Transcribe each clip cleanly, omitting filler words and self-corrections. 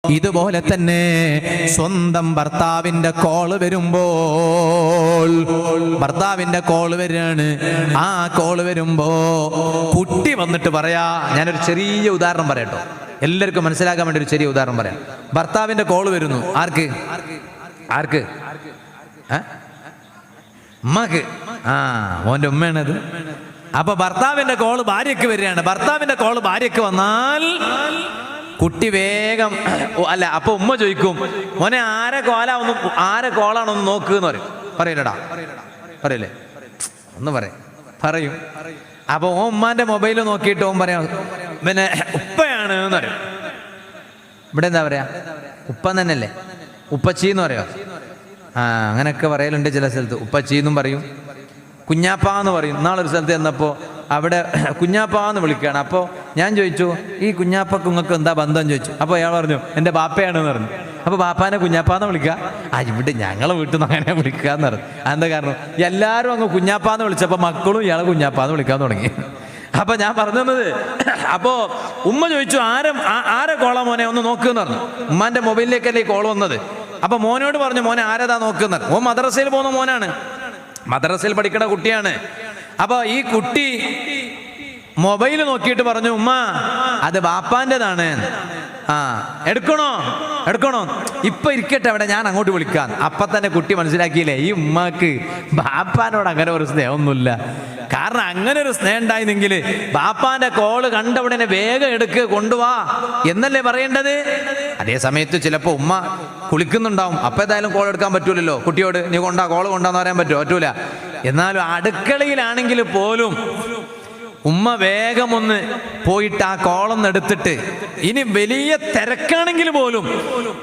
ഇതുപോലെ തന്നെ സ്വന്തം ഭർത്താവിന്റെ കോള് വരുമ്പോൾ, ഭർത്താവിന്റെ കോള് വരികയാണ്. ആ കോള് വരുമ്പോ കുട്ടി വന്നിട്ട് പറയാ, ഞാനൊരു ചെറിയ ഉദാഹരണം പറയട്ടോ, എല്ലാവർക്കും മനസ്സിലാക്കാൻ വേണ്ടി ഒരു ചെറിയ ഉദാഹരണം പറയാം. ഭർത്താവിന്റെ കോള് വരുന്നു. ആർക്ക് ആർക്ക് ഉമ്മക്ക്. മോന്റെ ഉമ്മയാണത്. അപ്പൊ ഭർത്താവിന്റെ കോള് ഭാര്യക്ക് വരികയാണ്. ഭർത്താവിന്റെ കോള് ഭാര്യക്ക് വന്നാൽ കുട്ടി വേഗം അല്ല, അപ്പൊ ഉമ്മ ചോദിക്കും, മോനെ ആരെ കോളാണൊന്ന് നോക്ക് എന്ന് പറയില്ലടാ, പറയില്ലേ? ഒന്ന് പറയും. അപ്പൊ ഉമ്മാന്റെ മൊബൈൽ നോക്കിയിട്ട് ഓൻ പറയാം, പിന്നെ ഉപ്പയാണ് എന്ന് പറയും. ഇവിടെ എന്താ പറയാ, ഉപ്പ തന്നെയല്ലേ, ഉപ്പച്ചി എന്ന് പറയോ? അങ്ങനെയൊക്കെ പറയലുണ്ട് ചില സ്ഥലത്ത്. ഉപ്പച്ചി എന്നും പറയും, കുഞ്ഞാപ്പാന്ന് പറയും. നാളൊരു സ്ഥലത്ത് ചെന്നപ്പോൾ അവിടെ കുഞ്ഞാപ്പാന്ന് വിളിക്കുകയാണ്. അപ്പോൾ ഞാൻ ചോദിച്ചു, ഈ കുഞ്ഞാപ്പക്ക് നിങ്ങൾക്ക് എന്താ ബന്ധം ചോദിച്ചു. അപ്പോൾ അയാൾ പറഞ്ഞു, എൻ്റെ ബാപ്പയാണെന്ന് പറഞ്ഞു. അപ്പോൾ ബാപ്പാനെ കുഞ്ഞാപ്പാന്ന് വിളിക്കുക. ഇവിടെ ഞങ്ങളെ വീട്ടിൽ നിന്ന് അങ്ങനെ വിളിക്കുക എന്ന് പറഞ്ഞു. അതെന്താ കാരണം, എല്ലാവരും അങ്ങ് കുഞ്ഞാപ്പാന്ന് വിളിച്ചപ്പോൾ മക്കളും ഇയാളെ കുഞ്ഞാപ്പാന്ന് വിളിക്കാൻ തുടങ്ങി. അപ്പൊ ഞാൻ പറഞ്ഞു തന്നത്, അപ്പോ ഉമ്മ ചോദിച്ചു, ആരെ കോളാ മോനെ ഒന്ന് നോക്കുമെന്ന് പറഞ്ഞു. ഉമ്മാന്റെ മൊബൈലിലേക്കല്ലേ ഈ കോൾ വന്നത്. അപ്പൊ മോനോട് പറഞ്ഞു, മോനെ ആരതാ നോക്കുന്നത്? ഓ മദ്രസയിൽ പോകുന്ന മോനാണ്, മദ്രസയിൽ പഠിക്കുന്ന കുട്ടിയാണ്. അപ്പൊ ഈ കുട്ടി മൊബൈൽ നോക്കിയിട്ട് പറഞ്ഞു, ഉമ്മ അത് ബാപ്പാൻ്റെതാണ്. എടുക്കണോ? ഇപ്പൊ ഇരിക്കട്ടെ അവിടെ, ഞാൻ അങ്ങോട്ട് വിളിക്കാം. അപ്പൊ തന്നെ കുട്ടി മനസ്സിലാക്കിയില്ലേ, ഈ ഉമ്മാക്ക് ബാപ്പാനോട് അങ്ങനെ ഒരു സ്നേഹമൊന്നുമില്ല. കാരണം അങ്ങനെ ഒരു സ്നേഹം ഉണ്ടായിരുന്നെങ്കിൽ ബാപ്പാന്റെ കോള് കണ്ടവിടനെ വേഗം എടുക്ക്, കൊണ്ടുവാ എന്നല്ലേ പറയേണ്ടത്. അതേ സമയത്ത് ചിലപ്പോ ഉമ്മ കുളിക്കുന്നുണ്ടാവും. അപ്പൊ ഏതായാലും കോൾ എടുക്കാൻ പറ്റൂലല്ലോ കുട്ടിയോട്, നീ കോള് കൊണ്ടാന്ന് പറയാൻ പറ്റൂല. എന്നാലും അടുക്കളയിലാണെങ്കിൽ പോലും ഉമ്മ വേഗം ഒന്ന് പോയിട്ട് ആ കോളൊന്ന് എടുത്തിട്ട്, ഇനി വലിയ തിരക്കാണെങ്കിൽ പോലും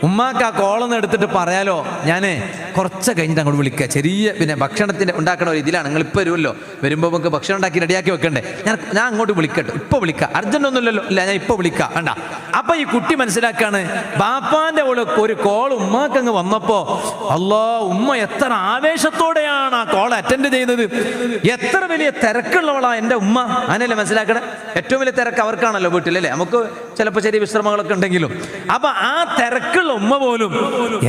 ഉമ്മാക്ക് ആ കോളൊന്ന് എടുത്തിട്ട് പറയാലോ, ഞാൻ കുറച്ച് കഴിഞ്ഞിട്ട് അങ്ങോട്ട് വിളിക്കുക, ചെറിയ പിന്നെ ഭക്ഷണത്തിന്റെ ഉണ്ടാക്കണ ഒരു ഇതിലാണ്, നിങ്ങൾ ഇപ്പൊ വരുമല്ലോ, വരുമ്പോൾ നമുക്ക് ഭക്ഷണം ഉണ്ടാക്കി റെഡിയാക്കി വെക്കണ്ടേ, ഞാൻ അങ്ങോട്ട് വിളിക്കട്ടെ, ഇപ്പൊ വിളിക്കാം, അർജന്റ് ഒന്നുമില്ലല്ലോ, ഇല്ല ഞാൻ ഇപ്പൊ വിളിക്കാം വേണ്ട. അപ്പൊ ഈ കുട്ടി മനസ്സിലാക്കാണ്, ബാപ്പാന്റെ ഒരു കോൾ ഉമ്മാക്ക് അങ്ങ് വന്നപ്പോ, അല്ലാ ഉമ്മ എത്ര ആവേശത്തോടെയാണ് ആ കോൾ അറ്റൻഡ് ചെയ്യുന്നത്, എത്ര വലിയ തിരക്കുള്ളവളാ എൻ്റെ ഉമ്മ. അങ്ങനെയല്ലേ മനസ്സിലാക്കണേ? ഏറ്റവും വലിയ തിരക്ക് അവർക്കാണല്ലോ വീട്ടിലല്ലേ, നമുക്ക് ചിലപ്പോൾ ചെറിയ വിശ്രമങ്ങളൊക്കെ ഉണ്ടെങ്കിലും. അപ്പൊ ആ തിരക്കുള്ള ഉമ്മ പോലും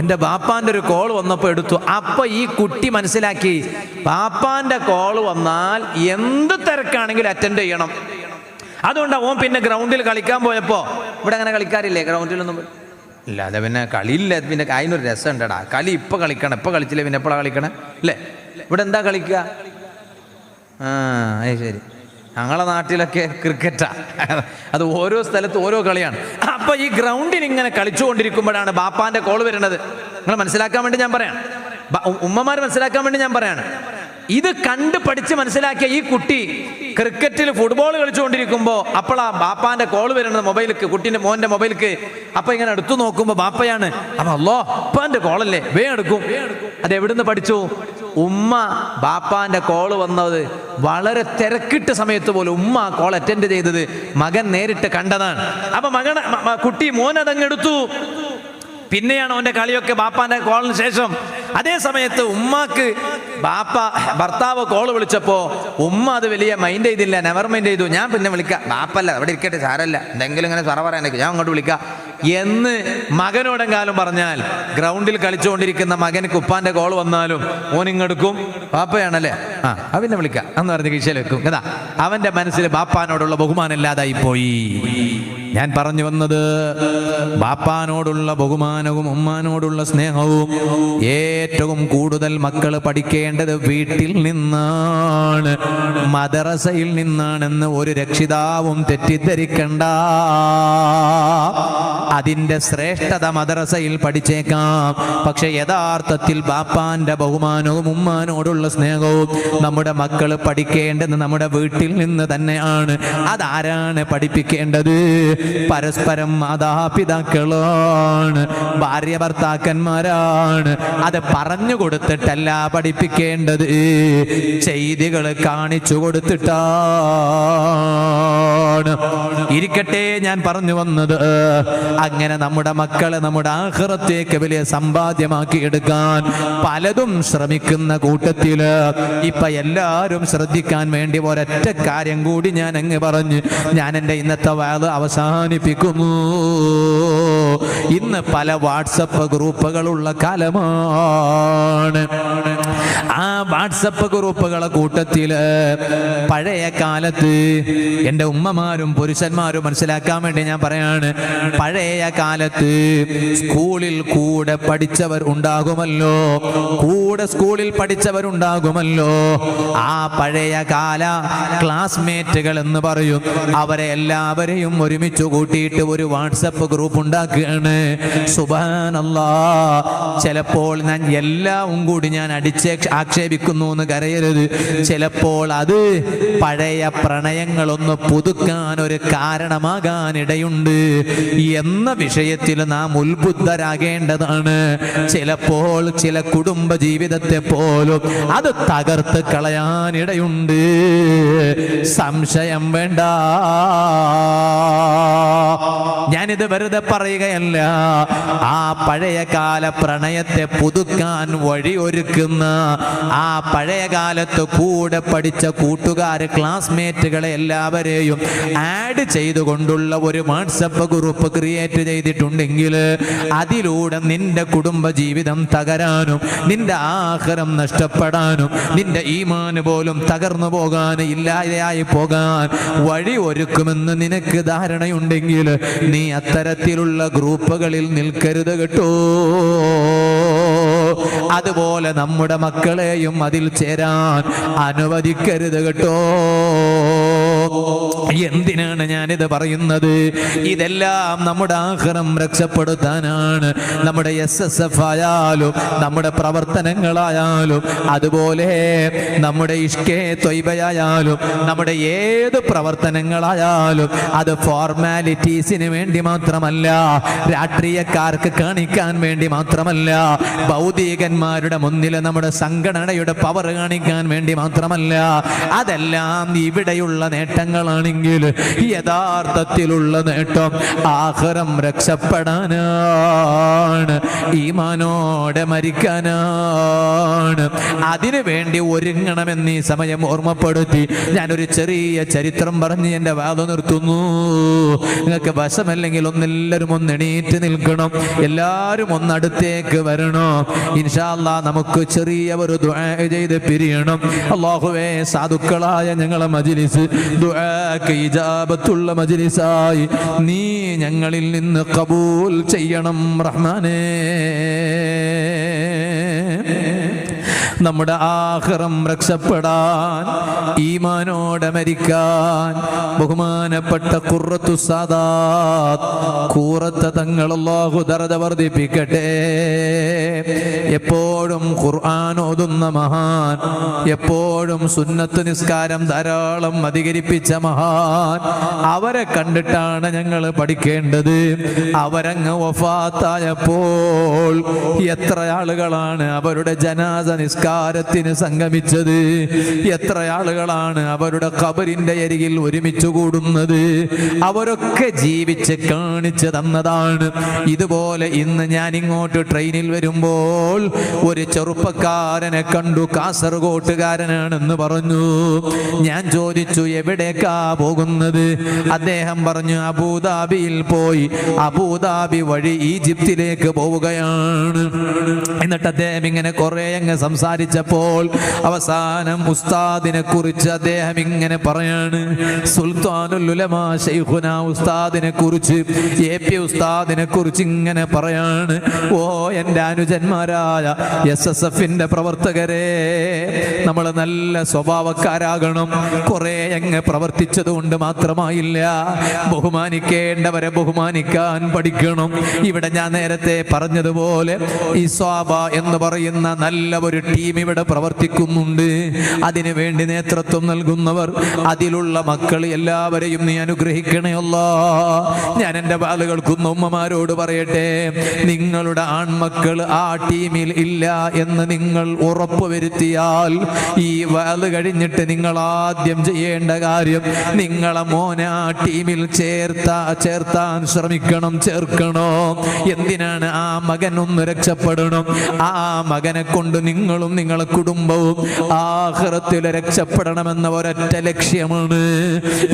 എൻ്റെ ബാപ്പാന്റെ ഒരു കോൾ വന്നപ്പോൾ എടുത്തു. അപ്പൊ ഈ കുട്ടി മനസ്സിലാക്കി, ബാപ്പാന്റെ കോൾ വന്നാൽ എന്ത് തിരക്കാണെങ്കിലും അറ്റൻഡ് ചെയ്യണം. അതുകൊണ്ടാണ് ഓൻ പിന്നെ ഗ്രൗണ്ടിൽ കളിക്കാൻ പോയപ്പോ, ഇവിടെ അങ്ങനെ കളിക്കാറില്ലേ ഗ്രൗണ്ടിലൊന്നും ഇല്ല, അതെ പിന്നെ കളിയില്ല, പിന്നെ അതിനൊരു രസം ഉണ്ടടാ, കളി ഇപ്പൊ കളിക്കണം, ഇപ്പൊ കളിച്ചില്ലേ പിന്നെ എപ്പോഴാണ് കളിക്കണം അല്ലേ? ഇവിടെ എന്താ കളിക്കുക? ശരി, ഞങ്ങളെ നാട്ടിലൊക്കെ ക്രിക്കറ്റാ, അത് ഓരോ സ്ഥലത്ത് ഓരോ കളിയാണ്. അപ്പൊ ഈ ഗ്രൗണ്ടിൽ ഇങ്ങനെ കളിച്ചുകൊണ്ടിരിക്കുമ്പോഴാണ് ബാപ്പാന്റെ കോള് വരുന്നത്. നിങ്ങൾ മനസ്സിലാക്കാൻ വേണ്ടി ഞാൻ പറയാം, ഉമ്മമാർ മനസ്സിലാക്കാൻ വേണ്ടി ഞാൻ പറയാണ്. ഇത് കണ്ട് പഠിച്ച് മനസ്സിലാക്കിയ ഈ കുട്ടി ക്രിക്കറ്റിൽ ഫുട്ബോൾ കളിച്ചുകൊണ്ടിരിക്കുമ്പോ അപ്പോഴാ ബാപ്പാന്റെ കോള് വരുന്നത് മൊബൈലിക്ക്, മോന്റെ മൊബൈലിക്ക്. അപ്പൊ ഇങ്ങനെ എടുത്തു നോക്കുമ്പോ ബാപ്പയാണ്. അപ്പൊ അല്ലോ അപ്പാന്റെ കോളല്ലേ, വേഗം എടുക്കും. അത് എവിടുന്ന് പഠിച്ചു? ഉമ്മ ബാപ്പാന്റെ കോള് വന്നത് വളരെ തിരക്കിട്ട സമയത്ത് പോലും ഉമ്മ കോൾ അറ്റൻഡ് ചെയ്തത് മകൻ നേരിട്ട് കണ്ടതാണ്. അപ്പൊ കുട്ടി മോനതങ്ങെടുത്തു. പിന്നെയാണ് അവന്റെ കളിയൊക്കെ ബാപ്പാന്റെ കോളിന് ശേഷം. അതേ സമയത്ത് ഉമ്മാക്ക് ഭർത്താവ് കോള് വിളിച്ചപ്പോ ഉമ്മ അത് വലിയ മൈൻഡ് ചെയ്തില്ല, നെവർ മൈൻഡ് ചെയ്തു. ഞാൻ പിന്നെ വിളിക്കാം, ബാപ്പല്ല അവിടെ ഇരിക്കട്ടെ, സാരല്ല, എന്തെങ്കിലും ഇങ്ങനെ പറ പറയാനൊക്കെ ഞാൻ അങ്ങോട്ട് വിളിക്കാം എന്ന് മകനോടെങ്കാലും പറഞ്ഞാൽ, ഗ്രൗണ്ടിൽ കളിച്ചുകൊണ്ടിരിക്കുന്ന മകനക്ക് ഉപ്പാന്റെ കോള് വന്നാലും ഓനിങ്ങെടുക്കും, ബാപ്പയാണല്ലേ, പിന്നെ വിളിക്കാം എന്ന് പറഞ്ഞ് കീശയിൽ വെക്കും. കേട്ടാ, അവന്റെ മനസ്സിൽ ബാപ്പാനോടുള്ള ബഹുമാനം ഇല്ലാതായി പോയി. ഞാൻ പറഞ്ഞു വന്നത്, ബാപ്പാനോടുള്ള ബഹുമാനവും ഉമ്മാനോടുള്ള സ്നേഹവും ഏറ്റവും കൂടുതൽ മക്കൾ പഠിക്കേണ്ടത് വീട്ടിൽ നിന്നാണ്, മദ്രസയിൽ നിന്നാണെന്ന് ഒരു രക്ഷിതാവും തെറ്റിദ്ധരിക്കണ്ട. അതിന്റെ ശ്രേഷ്ഠത മദ്രസയിൽ പഠിച്ചേക്കാം, പക്ഷെ യഥാർത്ഥത്തിൽ ബാപ്പാന്റെ ബഹുമാനവും ഉമ്മാനോടുള്ള സ്നേഹവും നമ്മുടെ മക്കൾ പഠിക്കേണ്ടത് നമ്മുടെ വീട്ടിൽ നിന്ന് തന്നെയാണ്. അതാരാണ് പഠിപ്പിക്കേണ്ടത്? പരസ്പരം മാതാപിതാക്കളാണ്, ഭാര്യ ഭർത്താക്കന്മാരാണ്. അത് പറഞ്ഞു കൊടുത്തിട്ടല്ല പഠിപ്പിക്കേണ്ടത്, ചെയ്തികൾ കാണിച്ചു കൊടുത്തിട്ടാണ്. ഇരിക്കട്ടെ, ഞാൻ പറഞ്ഞു വന്നത്, അങ്ങനെ നമ്മുടെ മക്കളെ നമ്മുടെ ആഖിറത്തേക്ക് വലിയ സമ്പാദ്യമാക്കി എടുക്കാൻ പലതും ശ്രമിക്കുന്ന കൂട്ടത്തില് ഇപ്പൊ എല്ലാവരും ശ്രദ്ധിക്കാൻ വേണ്ടി ഒരൊറ്റ കാര്യം കൂടി ഞാൻ അങ്ങ് പറഞ്ഞ് ഞാൻ എൻ്റെ ഇന്നത്തെ വാദം അവസാനിപ്പിക്കുന്നു. ഇന്ന് പല വാട്സപ്പ് ഗ്രൂപ്പുകളുള്ള കാലമാണ്. ആ വാട്സപ്പ് ഗ്രൂപ്പുകളെ കൂട്ടത്തില് പഴയ കാലത്ത് എൻ്റെ ഉമ്മമാരും പുരുഷന്മാരും മനസ്സിലാക്കാൻ വേണ്ടി ഞാൻ പറയാണ്, പഴയ കാലത്ത് സ്കൂളിൽ കൂടെ പഠിച്ചവർ ഉണ്ടാകുമല്ലോ, സ്കൂളിൽ പഠിച്ചവരുണ്ടാകുമല്ലോ. ആ പഴയ കാല ക്ലാസ്മേറ്റുകൾ എന്ന് പറയും, അവരെ എല്ലാവരെയും ഒരുമിച്ച് കൂട്ടിയിട്ട് ഒരു വാട്സപ്പ് ഗ്രൂപ്പ് ഉണ്ടാക്കുകയാണ്. സുബ്ഹാനല്ലാഹ്, ചിലപ്പോൾ ഞാൻ എല്ലാം കൂടി ഞാൻ ആക്ഷേപിക്കുന്നു എന്ന് കരയരുത്. ചിലപ്പോൾ അത് പഴയ പ്രണയങ്ങളൊന്ന് പുതുക്കാൻ ഒരു കാരണമാകാനിടയുണ്ട് എന്ന വിഷയത്തിൽ നാം ഉത്ബുദ്ധരാകേണ്ടതാണ്. ചിലപ്പോൾ ചില കുടുംബ ജീവിതത്തെ പോലും അത് തകർത്ത് കളയാനിടയുണ്ട്. സംശയം വേണ്ട. ഞാനിത് വെറുതെ പറയുകയല്ല. ആ പഴയകാല പ്രണയത്തെ പുതുക്കാൻ വഴിയൊരുക്കുന്ന, ആ പഴയ കാലത്ത് കൂടെ പഠിച്ച കൂട്ടുകാര് ക്ലാസ്മേറ്റുകളെ എല്ലാവരെയും ആഡ് ചെയ്തുകൊണ്ടുള്ള ഒരു വാട്സപ്പ് ഗ്രൂപ്പ് ക്രിയേറ്റ് ചെയ്തിട്ടുണ്ടെങ്കിൽ അതിലൂടെ നിന്റെ കുടുംബ ജീവിതം തകരാനും നിന്റെ ആഖിറം നഷ്ടപ്പെടാനും നിന്റെ ഈമാൻ പോലും തകർന്നു പോകാൻ, ഇല്ലാതെയായി പോകാൻ വഴി ഒരുക്കുമെന്ന് നിനക്ക് ധാരണയുണ്ടെങ്കിൽ നീ അത്തരത്തിലുള്ള ഗ്രൂപ്പുകളിൽ നിൽക്കരുത് കേട്ടോ. അതുപോലെ നമ്മുടെ മക്കളെയും അതിൽ ചേരാൻ അനുവദിക്കരുത് കേട്ടോ. എന്തിനാണ് ഞാനിത് പറയുന്നത്? ഇതെല്ലാം നമ്മുടെ ആഖിറം രക്ഷപ്പെടുത്താനാണ്. നമ്മുടെ SSF ആയാലും നമ്മുടെ പ്രവർത്തനങ്ങളായാലും അതുപോലെ നമ്മുടെ ഇഷ്കേ ത്വയ്ബയായാലും നമ്മുടെ ഏത് പ്രവർത്തനങ്ങളായാലും അത് ഫോർമാലിറ്റീസിന് വേണ്ടി മാത്രമല്ല, രാഷ്ട്രീയക്കാർക്ക് കാണിക്കാൻ വേണ്ടി മാത്രമല്ല, ഭൗതികന്മാരുടെ മുന്നിൽ നമ്മുടെ സംഘടനയുടെ പവർ കാണിക്കാൻ വേണ്ടി മാത്രമല്ല. അതെല്ലാം ഇവിടെയുള്ള നേട്ടങ്ങളാണെങ്കിൽ യഥാർത്ഥത്തിലുള്ള നേട്ടം ആഖിറം രക്ഷപ്പെടാനാണ്, ഈമാനോടെ മരിക്കാനാണ്. അതിനു വേണ്ടി ഒരുങ്ങണമെന്ന് ഈ സമയം ഓർമ്മപ്പെടുത്തി ഞാനൊരു ചെറിയ ചരിത്രം പറഞ്ഞ് എൻ്റെ വാദം നിർത്തുന്നു. നിങ്ങൾക്ക് വശമല്ലെങ്കിൽ ഒന്നെല്ലാവരും ഒന്ന് എണീറ്റ് നിൽക്കണം, എല്ലാവരും ഒന്നടുത്തേക്ക് വരണം. ഇൻഷാ അല്ലാഹ് നമുക്ക് ചെറിയ ഒരു ദുആ ചെയ്ത് പിരിയണം. അല്ലാഹുവേ, സാധുക്കളായ ഞങ്ങളെ മജ്ലിസ് ദുആക്ക് ഇജാബത്തുള്ള മജ്ലിസായി നീ ഞങ്ങളിൽ നിന്ന് ഖബൂൽ ചെയ്യണം റഹ്മാനേ. നമ്മുടെ ആഖിറം രക്ഷപ്പെടാൻ, ഈമാനോടെ മരിക്കാൻ ബഹുമാനപ്പെട്ട ഖുർറത്തു സാദാത്ത് ഖൂറത്ത തങ്ങൾ അല്ലാഹു ദറജ വർദ്ധിപ്പിക്കട്ടെ. എപ്പോഴും ഖുർആൻ ഓതുന്ന മഹാൻ, എപ്പോഴും സുന്നത്ത് നിസ്കാരം ധാരാളം അധികരിപ്പിച്ച മഹാൻ, അവരെ കണ്ടിട്ടാണ് ഞങ്ങൾ പഠിക്കേണ്ടത്. അവരങ്ങ് വഫാത്തായപ്പോൾ എത്ര ആളുകളാണ് അവരുടെ ജനാസ നിസ്കാരത്തിന് സംഗമിച്ചത്, എത്ര ആളുകളാണ് അവരുടെ ഖബറിന്റെ അരികിൽ ഒരുമിച്ച് കൂടുന്നത്. അവരൊക്കെ ജീവിച്ച് കാണിച്ചു തന്നതാണ്. ഇതുപോലെ ഇന്ന് ഞാൻ ഇങ്ങോട്ട് ട്രെയിനിൽ വരുമ്പോൾ ഒരു ചെറുപ്പക്കാരനെ കണ്ടു, കാസർഗോട്ടുകാരനാണെന്ന് പറഞ്ഞു. ഞാൻ ചോദിച്ചു, എവിടേക്കാ പോകുന്നത്? അദ്ദേഹം പറഞ്ഞു, അബൂദാബിയിൽ പോയി അബൂദാബി വഴി ഈജിപ്തിലേക്ക് പോവുകയാണ്. എന്നിട്ട് അദ്ദേഹം ഇങ്ങനെ കുറെ അങ്ങ് സംസാരിച്ചപ്പോൾ അവസാനം ഉസ്താദിനെ കുറിച്ച് അദ്ദേഹം ഇങ്ങനെ പറയാണ്. സുൽത്താനുൽ ഉലമാ ശൈഖുനാ ഉസ്താദിനെ കുറിച്ച്, AP ഉസ്താദിനെ കുറിച്ച് ഇങ്ങനെ പറയാണ്. ഓ എൻ്റെ അനുജന്മാരായ SSFന്റെ പ്രവർത്തകരെ, നമ്മൾ നല്ല സ്വഭാവക്കാരാകണം. കുറെ അങ്ങ് പ്രവർത്തിച്ചത് കൊണ്ട് മാത്രമായില്ല, ബഹുമാനിക്കേണ്ടവരെ ബഹുമാനിക്കാൻ പഠിക്കണം. ഇവിടെ ഞാൻ നേരത്തെ പറഞ്ഞതുപോലെ ഇസ്വാബ എന്ന് പറയുന്ന നല്ല ഒരു ടീം ഇവിടെ പ്രവർത്തിക്കുന്നുണ്ട്. അതിനു വേണ്ടി നേതൃത്വം നൽകുന്നവർ, അതിലുള്ള മക്കൾ എല്ലാവരെയും നീ അനുഗ്രഹിക്കണേ അല്ലാഹ്. ഞാൻ എൻ്റെ ആളുകൾക്കുന്ന ഉമ്മമാരോട് പറയട്ടെ, നിങ്ങളുടെ ആൺമക്കൾ ആ ടീമിൽ ഇല്ല എന്ന് നിങ്ങൾ ഉറപ്പുവരുത്തിയാൽ ഈ വാല് കഴിഞ്ഞിട്ട് നിങ്ങൾ ആദ്യം ചെയ്യേണ്ട കാര്യം നിങ്ങളെ മോനെ ആ ടീമിൽ ചേർത്താൻ ശ്രമിക്കണം, ചേർക്കണോ. എന്തിനാണ്? ആ മകൻ ഒന്ന് രക്ഷപ്പെടണം. ആ മകനെ കൊണ്ട് നിങ്ങളും നിങ്ങളെ കുടുംബവും ആഖിറത്തിൽ രക്ഷപ്പെടണമെന്ന ഒരൊറ്റ ലക്ഷ്യമാണ്.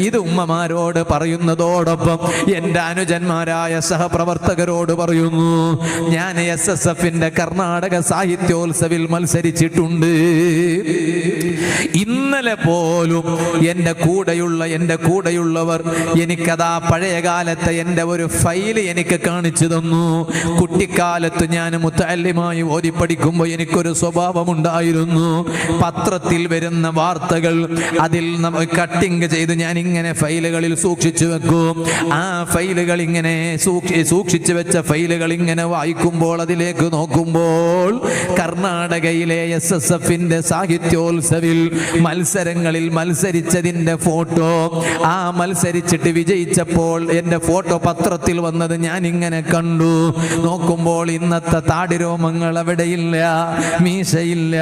ഇത് ഉമ്മമാരോട് പറയുന്നതോടൊപ്പം എൻ്റെ അനുജന്മാരായ സഹപ്രവർത്തകരോട് പറയുന്നു. ഞാൻ SSFന്റെ കർണാടക സാഹിത്യോത്സവിൽ മത്സരിച്ചിട്ടുണ്ട്. ഇന്നലെ പോലും എൻ്റെ കൂടെയുള്ളവർ എനിക്കതാ പഴയ കാലത്തെ എൻ്റെ ഒരു ഫയല് എനിക്ക് കാണിച്ചു തന്നു. കുട്ടിക്കാലത്ത് ഞാൻ മുത്തഅല്ലിമായി ഓതി പഠിക്കുമ്പോൾ എനിക്കൊരു സ്വഭാവമുണ്ടായിരുന്നു. പത്രത്തിൽ വരുന്ന വാർത്തകൾ അതിൽ കട്ടിങ് ചെയ്ത് ഞാൻ ഇങ്ങനെ ഫയലുകളിൽ സൂക്ഷിച്ചു വെക്കും. ആ ഫയലുകൾ ഇങ്ങനെ സൂക്ഷിച്ചു വെച്ച ഫയലുകൾ ഇങ്ങനെ വായിക്കുമ്പോൾ അതിലേക്ക് നോക്കുമ്പോൾ കർണാടകയിലെ SSFന്റെ സാഹിത്യോത്സവിൽ മത്സരങ്ങളിൽ മത്സരിച്ചതിൻ്റെ ഫോട്ടോ, ആ മത്സരിച്ചിട്ട് വിജയിച്ചപ്പോൾ എൻ്റെ ഫോട്ടോ പത്രത്തിൽ വന്നത് ഞാൻ ഇങ്ങനെ കണ്ടു. നോക്കുമ്പോൾ ഇന്നത്തെ താടിരോമങ്ങൾ അവിടെയില്ല, മീശയില്ല,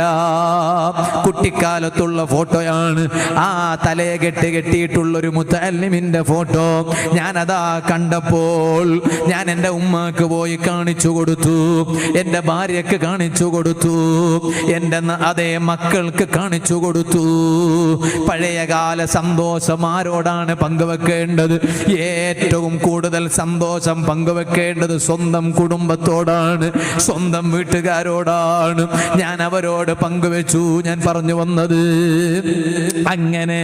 കുട്ടിക്കാലത്തുള്ള ഫോട്ടോയാണ്. ആ തലയെ കെട്ടിയിട്ടുള്ളൊരു മുത്തഅല്ലിമിന്റെ ഫോട്ടോ ഞാനതാ കണ്ടപ്പോൾ ഞാൻ എൻ്റെ ഉമ്മാക്ക് പോയി കാണിച്ചു കൊടുത്തു, എൻ്റെ ഭാര്യക്ക് കാണിച്ചു കൊടുത്തു, എൻ്റെ അതേ മക്കൾക്ക് കാണിച്ചു കൊടുത്തു. പഴയകാല സന്തോഷം ആരോടാണ് പങ്കുവെക്കേണ്ടത്? ഏറ്റവും കൂടുതൽ സന്തോഷം പങ്കുവെക്കേണ്ടത് സ്വന്തം കുടുംബത്തോടാണ്, സ്വന്തം വീട്ടുകാരോടാണ്. ഞാൻ അവരോട് പങ്കുവെച്ചു. ഞാൻ പറഞ്ഞു വന്നത്, അങ്ങനെ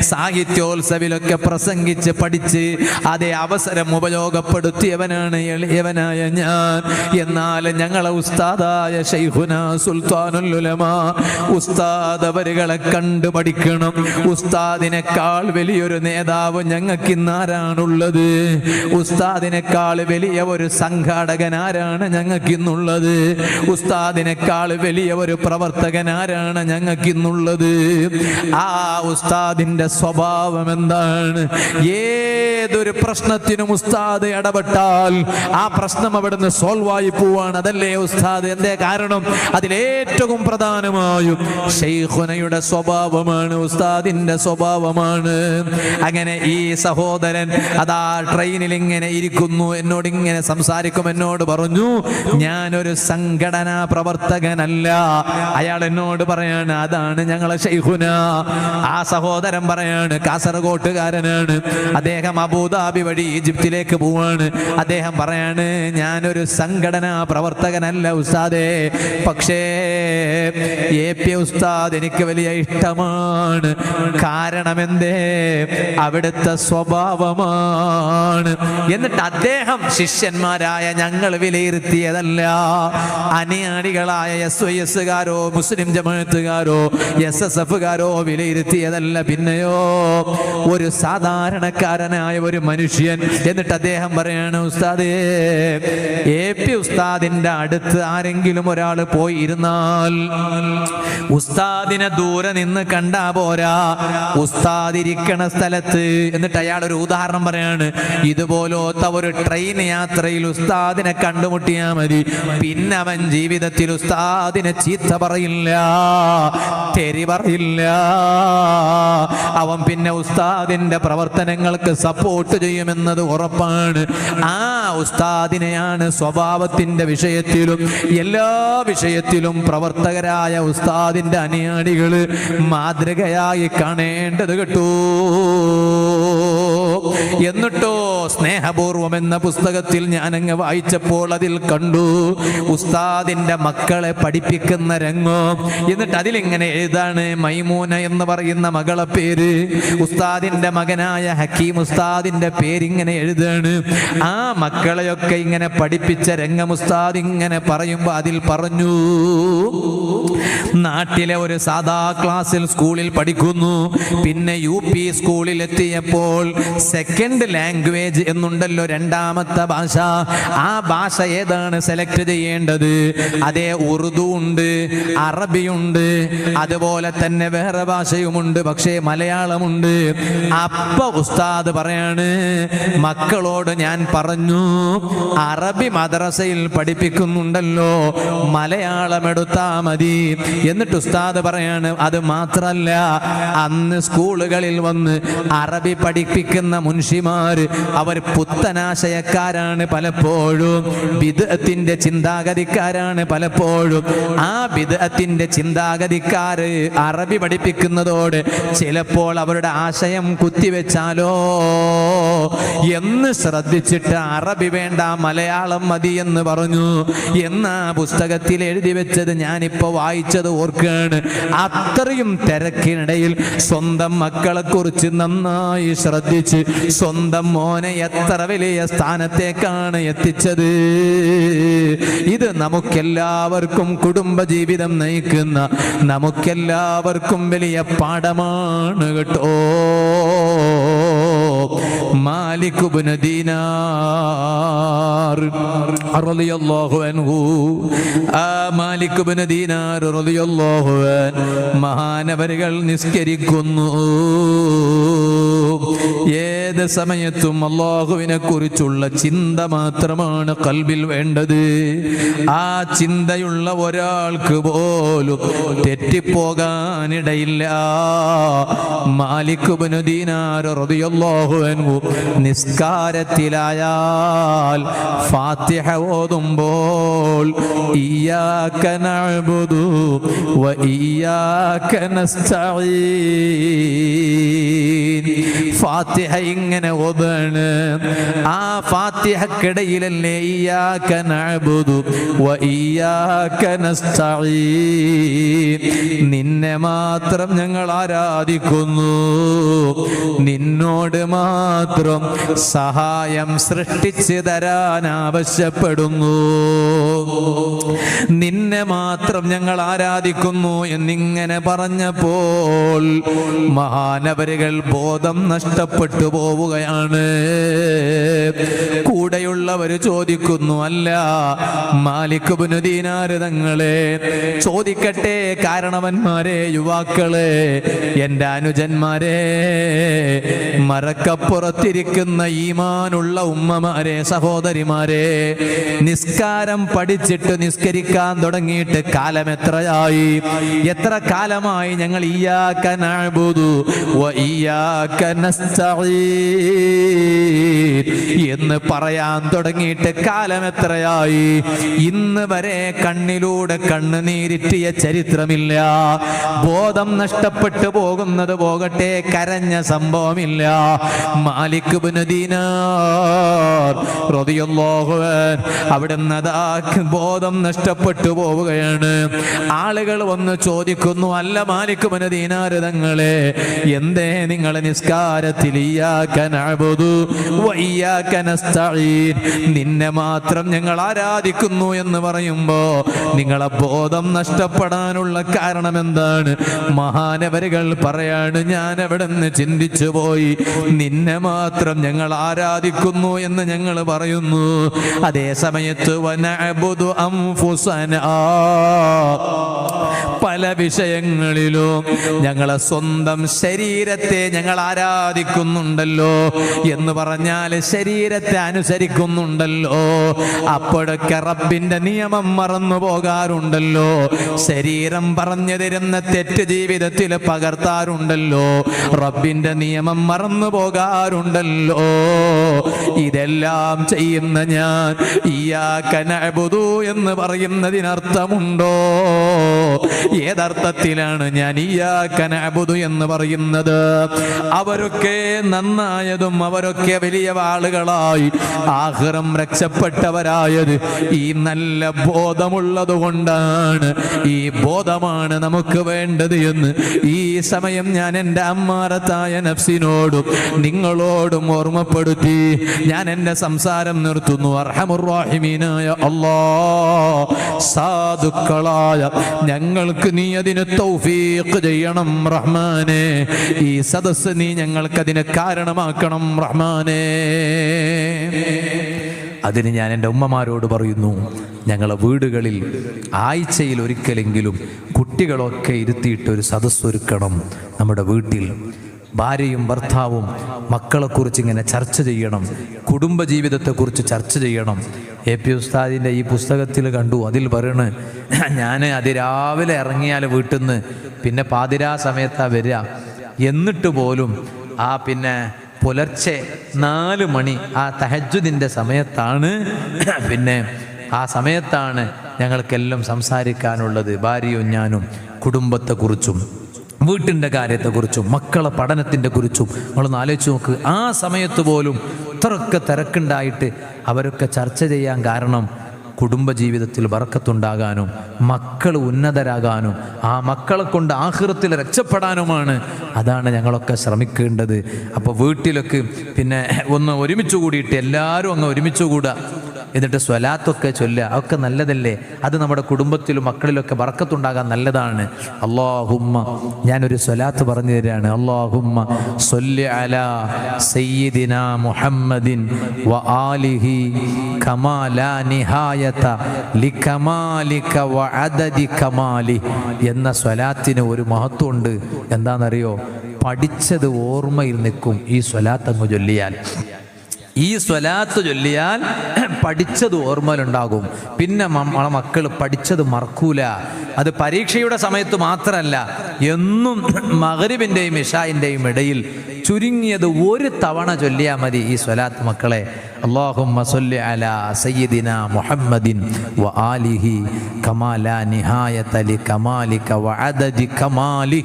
സാഹിത്യോത്സവിലൊക്കെ പ്രസംഗിച്ച് പഠിച്ച് അതേ അവസരം ഉപയോഗപ്പെടുത്തിയവനാണ് എളിയവനായ ഞാൻ. എന്നാൽ ഞങ്ങളെ ഉസ്താദായ ശൈഖുനാ സുൽത്താനുൽ ഉലമാ ഉസ്താദ് അവരുകളെ കണ്ടു പഠിക്കണം. ഉസ്താദിനേക്കാൾ വലിയൊരു നേതാവ് ഞങ്ങൾക്ക് ഇന്നാരാണുള്ളത്? ഉസ്താദിനേക്കാൾ വലിയ ഒരു സംഘാടകൻ ആരാണ് ഞങ്ങൾക്ക് ഇന്നുള്ളത്? ഉസ്താദിനേക്കാൾ വലിയ ഒരു പ്രവർത്തകൻ ആരാണ് ഞങ്ങൾക്ക് ഇന്നുള്ളത്? ആ ഉസ്താദിന്റെ സ്വഭാവം എന്താണ്? ഏതൊരു പ്രശ്നത്തിനും ഉസ്താദ് ഇടപെട്ടാൽ ആ പ്രശ്നം അവിടുന്ന് സോൾവ് ആയി പോവാണ്. അതല്ലേ ഉസ്താദ്? എന്തേ കാരണം? അതിലേറ്റവും പ്രധാനമായും ശൈഖുനയുടെ സ്വഭാവമാണ്, ഉസ്താദിന്റെ സ്വഭാവമാണ്. അങ്ങനെ ഈ സഹോദരൻ അതാ ട്രെയിനിൽ ഇങ്ങനെ ഇരിക്കുന്നു, എന്നോട് ഇങ്ങനെ സംസാരിക്കും. എന്നോട് പറഞ്ഞു, ഞാനൊരു സംഘടനാ പ്രവർത്തകനല്ല. അയാൾ എന്നോട് പറയാണ്, അതാണ് ഞങ്ങളെ ശൈഖുന. ആ സഹോദരൻ പറയാണ്, കാസർഗോട്ടുകാരനാണ്. അദ്ദേഹം അബുദാബി വഴി ഈജിപ്തിലേക്ക് പോവാണ്. അദ്ദേഹം പറയാണ്, ഞാനൊരു സംഘടനാ പ്രവർത്തകനല്ല ഉസ്താദേ, പക്ഷേ AP ഉസ്താദ് എനിക്ക് വലിയ ഇഷ്ടമാണ്. കാരണം എന്തേ? അവിടുത്തെ സ്വഭാവമാണ്. എന്നിട്ട് അദ്ദേഹം ശിഷ്യന്മാരായ ഞങ്ങൾ വിലയിരുത്തിയതല്ല, അനുയാണികളായ SYSകാരോ മുസ്ലിം ജമാഅത്തുകാരോ SSFകാരോ വിലയിരുത്തിയതല്ല. പിന്നെയോ ഒരു സാധാരണക്കാരനായ ഒരു മനുഷ്യൻ. എന്നിട്ട് അദ്ദേഹം പറയാണ്, ഉസ്താദേ, AP ഉസ്താദിന്റെ അടുത്ത് ആരെങ്കിലും ഒരാൾ പോയി ഇരുന്നാൽ ഉസ്താദിനെ ദൂരെ നിന്ന് കണ്ടാ പോരാ, ഉസ്താദ് ഇരിക്കണ സ്ഥലത്ത്. എന്നിട്ട് അയാൾ ഒരു ഉദാഹരണം പറയാണ്, ഇതുപോലത്തെ ഒരു ട്രെയിൻ യാത്രയിൽ ഉസ്താദിനെ കണ്ടുമുട്ടിയാൽ മതി, പിന്നെ അവൻ ജീവിതത്തിൽ ഉസ്താദിനെ ചീത്ത പറയില്ല, തെറി പറയില്ല. അവൻ പിന്നെ ഉസ്താദിന്റെ പ്രവർത്തനങ്ങൾക്ക് സപ്പോർട്ട് ചെയ്യുമെന്നത് ഉറപ്പാണ്. ആ ഉസ്താദിനെയാണ് സ്വഭാവത്തിന്റെ വിഷയത്തിലും എല്ലാ വിഷയത്തിലും പ്രവർത്തകരായ ഉസ്താദിന്റെ അനുയാണികൾ മാതൃകയായി കാണേണ്ടത് കേട്ടോ. എന്നിട്ടോ സ്നേഹപൂർവം എന്ന പുസ്തകത്തിൽ ഞാനങ്ങ് വായിച്ചപ്പോൾ അതിൽ കണ്ടു ഉസ്താദിന്റെ മക്കളെ പഠിപ്പിക്കുന്ന രംഗം. എന്നിട്ട് അതിലിങ്ങനെ എഴുതാണ്, മൈമൂന എന്ന് പറയുന്ന മകളെ പേര്, ഉസ്താദിന്റെ മകനായ ഹക്കീം ഉസ്താദിന്റെ പേരിങ്ങനെ എഴുതാണ്. ആ മക്കളെയൊക്കെ ഇങ്ങനെ പഠിപ്പിച്ച രംഗം ഉസ്താദ് ഇങ്ങനെ പറയുമ്പോൾ അതിൽ പറഞ്ഞു, നാട്ടിലെ ഒരു സാധാ ക്ലാസ്സിൽ സ്കൂളിൽ പഠിക്കുന്നു, പിന്നെ UP സ്കൂളിൽ എത്തിയപ്പോൾ സെക്കൻഡ് ലാംഗ്വേജ് എന്നുണ്ടല്ലോ, രണ്ടാമത്തെ ഭാഷ. ആ ഭാഷ ഏതാണ് സെലക്ട് ചെയ്യേണ്ടത്? അതേ, ഉറുദു ഉണ്ട്, അറബിയുണ്ട്, അതുപോലെ തന്നെ വേറെ ഭാഷയുമുണ്ട്, പക്ഷേ മലയാളമുണ്ട്. അപ്പൊ ഉസ്താദ് പറയാണ്, മക്കളോട് ഞാൻ പറഞ്ഞു, അറബി മദ്രസയിൽ പഠിപ്പിക്കുന്നുണ്ടല്ലോ, മലയാളം എടുത്താ മതി. എന്നിട്ട് ഉസ്താദ് പറയാണ്, അത് മാത്രല്ല, അന്ന് സ്കൂളുകളിൽ വന്ന് അറബി പഠിപ്പിക്കുന്ന മുൻഷിമാര് അവർ പുത്തനാശയക്കാരാണ് പലപ്പോഴും, ബിദ്അത്തിന്റെ ചിന്താഗതിക്കാരാണ് പലപ്പോഴും. ആ ബിദ്അത്തിന്റെ ചിന്താഗതിക്കാര് അറബി പഠിപ്പിക്കുന്നതോട് ചിലപ്പോൾ അവരുടെ ആശയം കുത്തിവെച്ചാലോ എന്ന് ശ്രദ്ധിച്ചിട്ട് അറബി വേണ്ട മലയാളം മതി എന്ന് പറഞ്ഞു. എന്നാ പുസ്തകത്തിൽ എഴുതി വെച്ചത് ഞാനിപ്പോ വായിച്ചത് ഓർക്കാണ്. അത്രയും തിരക്കിനിടയിൽ സ്വന്തം മക്കളെ കുറിച്ച് നന്നായി ശ്രദ്ധിച്ച് സ്വന്തം മോനെ എത്ര വലിയ സ്ഥാനത്തേക്കാണ് എത്തിച്ചത്. ഇത് നമുക്കെല്ലാവർക്കും കുടുംബജീവിതം നയിക്കുന്ന നമുക്കെല്ലാവർക്കും വലിയ പാഠമാണ് കേട്ടോ. മാലിക് ഇബ്നു ദീനാർ റളിയല്ലാഹു അൻഹു, ആ മാലിക് ഇബ്നു ദീനാർ റളിയല്ലാഹു അൻഹു മഹാനവരുകൾ നിസ്കരിക്കുന്നു. ഏത് സമയത്തും അല്ലാഹുവിനെ കുറിച്ചുള്ള ചിന്ത മാത്രമാണ് ഖൽബിൽ വേണ്ടത്. ആ ചിന്തയുള്ള ഒരാൾക്ക് പോലും തെറ്റിപ്പോകാനിടയില്ല. മാലിക് ഇബ്നു ദീനാർ റളിയല്ലാഹു അൻഹു നിസ്കാരത്തിലായാൽ ഫാത്തിഹ ഓതുമ്പോൾ ഇയ്യാക നഅ്ബുദു വ ഇയ്യാക നസ്തഈൻ, ഫാത്തിഹ ഇങ്ങനെ ഓതാണ്. ആ ഫാത്തിഹക്കിടയിലല്ലേ ഇയ്യാക നഅ്ബുദു വ ഇയ്യാക നസ്തഈൻ, നിന്നെ മാത്രം ഞങ്ങൾ ആരാധിക്കുന്നു, നിന്നോട് മാത്രം സഹായം സൃഷ്ടിച്ചു തരാൻ ആവശ്യപ്പെടുന്നു, നിന്നെ മാത്രം ഞങ്ങൾ ആരാധിക്കുന്നു എന്നിങ്ങനെ പറഞ്ഞപ്പോൾ മഹാനവരുകൾ ബോധം നഷ്ടപ്പെട്ടു പോവുകയാണ്. കൂടെയുള്ളവര് ചോദിക്കുന്നു, അല്ല മാലിക് ഇബ്നു ദീനാർ തങ്ങളെ, ചോദിക്കട്ടെ കാരണവന്മാരെ, യുവാക്കളെ, എൻ്റെ അനുജന്മാരെ, മറക്കപ്പുറത്തിരിക്കുന്ന ഈമാനുള്ള ഉമ്മമാരെ, സഹോദരിമാരെ, നിസ്കാരം പഠിച്ചിട്ട് നിസ്കരിക്കാൻ തുടങ്ങിയിട്ട് കാലം എത്രയായി? എത്ര കാലമായി ഞങ്ങൾ ഇയ്യാക നഅ്ബുദു വ ഇയ്യാക നസ്തഈൻ എന്ന് പറയാൻ തുടങ്ങിയിട്ട് കാലം എത്രയായി? ഇന്ന് വരെ കണ്ണിലൂടെ കണ്ണുനീരിറ്റിയ ചരിത്രമില്ല. ബോധം നഷ്ടപ്പെട്ടു പോകുന്നത് പോകട്ടെ, കരഞ്ഞ സംഭവമില്ല. മാലിക് ഇബ്നു ദീനാർ റളിയല്ലാഹു അൻഹു അവിടുന്ന് ബോധം നഷ്ടപ്പെട്ടു പോവുകയാണ്. ആളുകൾ വന്ന് ചോദിക്കുന്നു, അല്ല മാലിക് ഇബ്നു ദീനാർ തങ്ങളെ, എന്തേ നിങ്ങൾ നിസ്കാരത്തിൽ ഇയ്യാക നഅ്ബുദു വ ഇയ്യാക നസ്തഈൻ, നിന്നെ മാത്രം ഞങ്ങൾ ആരാധിക്കുന്നു എന്ന് പറയുമ്പോ നിങ്ങളെ ബോധം നഷ്ടപ്പെടാനുള്ള കാരണം എന്താണ്? മഹാനവരുകൾ പറയാണ്, ഞാൻ അവിടെ നിന്ന് ചിന്തിച്ചു പോയി, നിന്നെ മാത്രം ഞങ്ങൾ ആരാധിക്കുന്നു എന്ന് ഞങ്ങൾ പറയുന്നു, അതേ സമയത്ത് വനഅ്ബുദു അൻഫുസനാ, പല വിഷയങ്ങളിലും ഞങ്ങളെ സ്വന്തം ശരീരത്തെ ഞങ്ങൾ ആരാധിക്കുന്നുണ്ടല്ലോ എന്ന് പറഞ്ഞാൽ ശരീരത്തെ അനുസരിക്കുന്നുണ്ടല്ലോ, അപ്പോഴൊക്കെ റബ്ബിന്റെ നിയമം മറന്നു പോകാറുണ്ടല്ലോ, ശരീരം പറഞ്ഞു തരുന്ന തെറ്റ് ജീവിതത്തിൽ പകർത്താറുണ്ടല്ലോ, റബ്ബിന്റെ നിയമം മറന്നു പോകാറുണ്ടല്ലോ. ഇതെല്ലാം ചെയ്യുന്ന ഞാൻ ഇയ്യാക നഅ്ബുദു എന്ന് പറയുന്നതിനർത്ഥമുണ്ടോ? ഏതർത്ഥത്തിലാണ് ഞാൻ ഇയ്യാക നഅ്ബുദു എന്ന് പറയുന്നത്? അവരൊക്കെ നന്നായതും അവരൊക്കെ വലിയ ആളുകളായി ആഖിറം രക്ഷപ്പെട്ടവരായത് ഈ നല്ല ബോധമുള്ളത് കൊണ്ടാണ്. ഈ ബോധമാണ് നമുക്ക് വേണ്ടത് എന്ന് ഈ സമയം ഞാൻ എൻ്റെ അമ്മാറത്തായ നഫ്സിനോടും നിങ്ങളോടും ഓർമ്മപ്പെടുത്തി ഞാൻ എൻ്റെ സംസാരം നിർത്തുന്നു. അർഹമുർ റഹീമീനായ അല്ലാഹ്, സാധുക്കളായ ഞങ്ങൾക്ക് നീ അതിന് തൗഫീഖ് ചെയ്യണം റഹ്മാനേ. ഈ സദസ്സ് നീ ഞങ്ങൾക്കതിന് കാരണമാക്കണം റഹ്മാനേ. അതിന് ഞാൻ എൻ്റെ ഉമ്മമാരോട് പറയുന്നു, ഞങ്ങളെ വീടുകളിൽ ആഴ്ചയിൽ ഒരിക്കലെങ്കിലും കുട്ടികളൊക്കെ ഇരുത്തിയിട്ട് ഒരു സദസ്സൊരുക്കണം. നമ്മുടെ വീട്ടിൽ ഭാര്യയും ഭർത്താവും മക്കളെക്കുറിച്ച് ഇങ്ങനെ ചർച്ച ചെയ്യണം, കുടുംബജീവിതത്തെക്കുറിച്ച് ചർച്ച ചെയ്യണം. എ പി ഉസ്താദിൻ്റെ ഈ പുസ്തകത്തിൽ കണ്ടു, അതിൽ പറയണ്, ഞാൻ അതിരാവിലെ ഇറങ്ങിയാൽ വീട്ടിൽ നിന്ന് പിന്നെ പാതിരാ സമയത്താണ് വരിക, എന്നിട്ട് പോലും പിന്നെ പുലർച്ചെ 4 മണി ആ തഹജ്ജുദിൻ്റെ സമയത്താണ് പിന്നെ ആ സമയത്താണ് ഞങ്ങൾക്കെല്ലാം സംസാരിക്കാനുള്ളത്. ഭാര്യയും ഞാനും കുടുംബത്തെക്കുറിച്ചും വീട്ടിൻ്റെ കാര്യത്തെക്കുറിച്ചും മക്കളെ പഠനത്തിൻ്റെ കുറിച്ചും നമ്മളൊന്ന് ആലോചിച്ച് നോക്ക്. ആ സമയത്ത് പോലും ഇത്രയൊക്കെ തിരക്കുണ്ടായിട്ട് അവരൊക്കെ ചർച്ച ചെയ്യാൻ കാരണം കുടുംബജീവിതത്തിൽ ബർക്കത്തുണ്ടാകാനും മക്കൾ ഉന്നതരാകാനും ആ മക്കളെ കൊണ്ട് ആഖിറത്തിൽ രക്ഷപ്പെടാനുമാണ്. അതാണ് ഞങ്ങളൊക്കെ ശ്രമിക്കേണ്ടത്. അപ്പോൾ വീട്ടിലൊക്കെ പിന്നെ ഒന്ന് ഒരുമിച്ച് കൂടിയിട്ട് എല്ലാവരും അങ്ങ് ഒരുമിച്ച് കൂടുക, എന്നിട്ട് സ്വലാത്തൊക്കെ ചൊല്ലുക. അതൊക്കെ നല്ലതല്ലേ? അത് നമ്മുടെ കുടുംബത്തിലും മക്കളിലൊക്കെ ബർക്കത്തുണ്ടാകാൻ നല്ലതാണ്. അല്ലാഹുമ്മ, ഞാനൊരു സ്വലാത്ത് പറഞ്ഞു തരികയാണ്. അല്ലാഹുമ്മ സ്വല്ലി അലാ സയ്യിദിനാ മുഹമ്മദിൻ വ ആലിഹി കമാ ലാ നിഹായത ലികമാലിക വ അദദി കമാലി എന്ന സ്വലാത്തിന് ഒരു മഹത്വമുണ്ട്. എന്താണെന്നറിയോ? പഠിച്ചത് ഓർമ്മയിൽ നിൽക്കും ഈ സ്വലാത്ത് അങ്ങ് ചൊല്ലിയാൽ. ഈ സ്വലാത്ത് ചൊല്ലിയാൽ പഠിച്ചത് ഓർമ്മയിലുണ്ടാകും. പിന്നെ നമ്മളെ മക്കൾ പഠിച്ചത് മറക്കൂല. അത് പരീക്ഷയുടെ സമയത്ത് മാത്രമല്ല, എന്നും മഗ്രിബിൻ്റെയും ഇശാഇൻ്റെയും ഇടയിൽ ചുരുങ്ങിയത് ഒരു തവണ ചൊല്ലിയാൽ മതി ഈ സ്വലാത്ത് മക്കളെ. അല്ലാഹുമ്മ സ്വല്ലി അലാ സയ്യിദിനാ മുഹമ്മദിൻ വ ആലിഹി കമാ ലാ നിഹായത ലികമാലിക വ അദദി കമാലി.